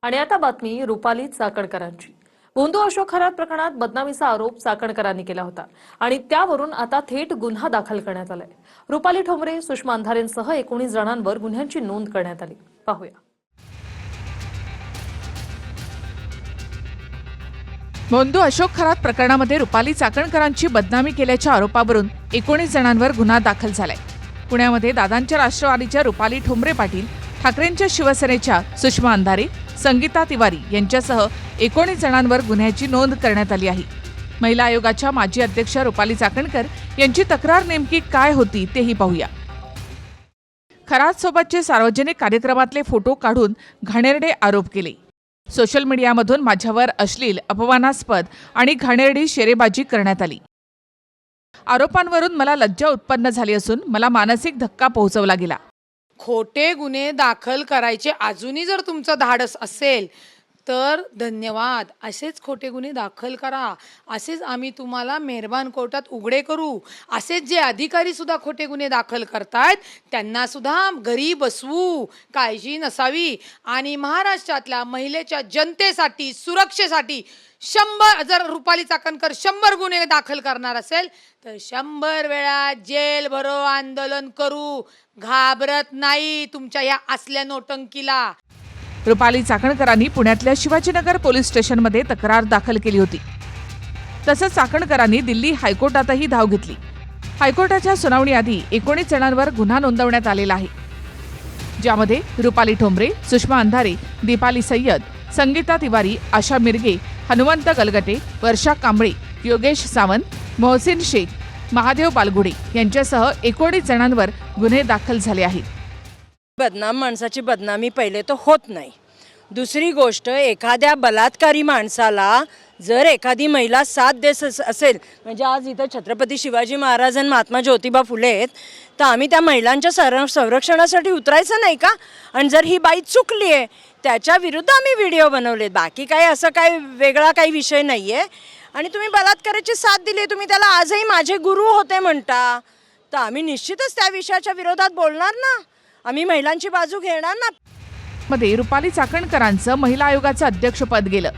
आणि आता बातमी रुपाली चाकणकरांची। भोंदू अशोक खरात प्रकरणात बदनामीचा आरोप चाकणकरांनी केला होता आणि त्यावरून आता थेट गुन्हा दाखल करण्यात आलाय। रुपाली ठोंबरे, सुषमा अंधारेंसह 19 जणांवर गुन्ह्यांची नोंद करण्यात आली। पाहूया। भोंदू अशोक खरात प्रकरणामध्ये रुपाली चाकणकरांची बदनामी केल्याच्या आरोपावरून 19 जणांवर गुन्हा दाखल झालाय। पुण्यामध्ये दादांच्या राष्ट्रवादीच्या रुपाली ठोंबरे पाटील, ठाकरेंच्या शिवसेनेच्या सुषमा अंधारे, संगीता तिवारी यांच्यासह 19 जणांवर गुन्ह्याची नोंद करण्यात आली आहे। महिला आयोगाच्या माजी अध्यक्ष रुपाली चाकणकर यांची तक्रार नेमकी काय होती तेही पाहूया। खरात सोबतचे सार्वजनिक कार्यक्रमातले फोटो काढून घाणेरडे आरोप केले। सोशल मीडियामधून माझ्यावर अश्लील, अपमानास्पद आणि घाणेरडी शेरेबाजी करण्यात आली। आरोपांवरून मला लज्जा उत्पन्न झाली असून मला मानसिक धक्का पोहोचवला गेला। खोटे गुन्हे दाखल करायचे अजूनही जर तुमचं धाडस असेल तर धन्यवाद। असेच खोटे गुन्हे दाखल करा, असेच आम्ही तुम्हाला मेहरबान कोर्टात उघडे करू। असेच जे अधिकारी सुद्धा खोटे गुन्हे दाखल करतायत त्यांना सुद्धा घरी बसवू, काळजी नसावी। आणि महाराष्ट्रातल्या महिलेच्या जनतेसाठी, सुरक्षेसाठी 100 जर रुपाली चाकणकर 100 गुन्हे दाखल करणार असेल तर 100 वेळा जेल भरो आंदोलन करू, घाबरत नाही तुमच्या या असल्या नोटंकीला। रुपाली चाकणकरांनी पुण्यातल्या शिवाजीनगर पोलीस स्टेशनमध्ये तक्रार दाखल केली होती। तसंच चाकणकरांनी दिल्ली हायकोर्टातही धाव घेतली। हायकोर्टाच्या सुनावणीआधी 19 जणांवर गुन्हा नोंदवण्यात आलेला आहे, ज्यामध्ये रुपाली ठोंबरे, सुषमा अंधारे, दीपाली सय्यद, संगीता तिवारी, आशा मिरगे, हनुमंत गलगटे, वर्षा कांबळे, योगेश सावंत, मोहसिन शेख, महादेव बालगुडे यांच्यासह 19 जणांवर गुन्हे दाखल झाले आहेत। बदनाम माणसाची बदनामी पहिले तर होत नाही। दुसरी गोष्ट, एखाद्या बलात्कारी माणसाला जर एखादी महिला साथ देत असेल, म्हणजे आज इथं छत्रपती शिवाजी महाराज आणि महात्मा ज्योतिबा फुले आहेत, तर आम्ही त्या महिलांच्या संरक्षणासाठी उतरायचं नाही का? आणि जर ही बाई चुकली आहे त्याच्या विरुद्ध आम्ही व्हिडिओ बनवले, बाकी काही असं काही वेगळा काही विषय नाही आहे। आणि तुम्ही बलात्काराची साथ दिली, तुम्ही त्याला आजही माझे गुरु होते म्हणता, तर आम्ही निश्चितच त्या विषयाच्या विरोधात बोलणार ना, आम्ही महिलांची बाजू घेणार ना। मध्ये रुपाली चाकणकरांचं महिला आयोगाचं अध्यक्षपद गेलं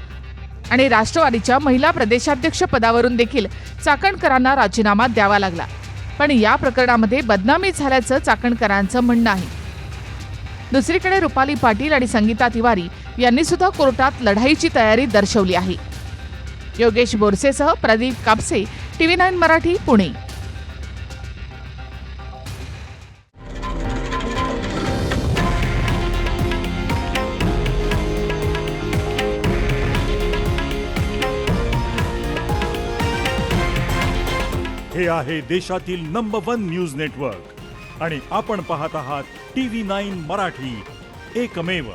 आणि राष्ट्रवादीच्या महिला प्रदेशाध्यक्ष पदावरून देखील चाकणकरांना राजीनामा द्यावा लागला। पण या प्रकरणामध्ये बदनामी झाल्याचं चाकणकरांचं म्हणणं आहे। दुसरीकडे रुपाली पाटील आणि संगीता तिवारी यांनी सुद्धा कोर्टात लढाईची तयारी दर्शवली आहे। योगेश बोरसेसह प्रदीप कापसे, TV9 मराठी, पुणे। हे आहे देशातील नंबर 1 न्यूज नेटवर्क आणि आपण पाहत आहात TV9 मराठी, एकमेव।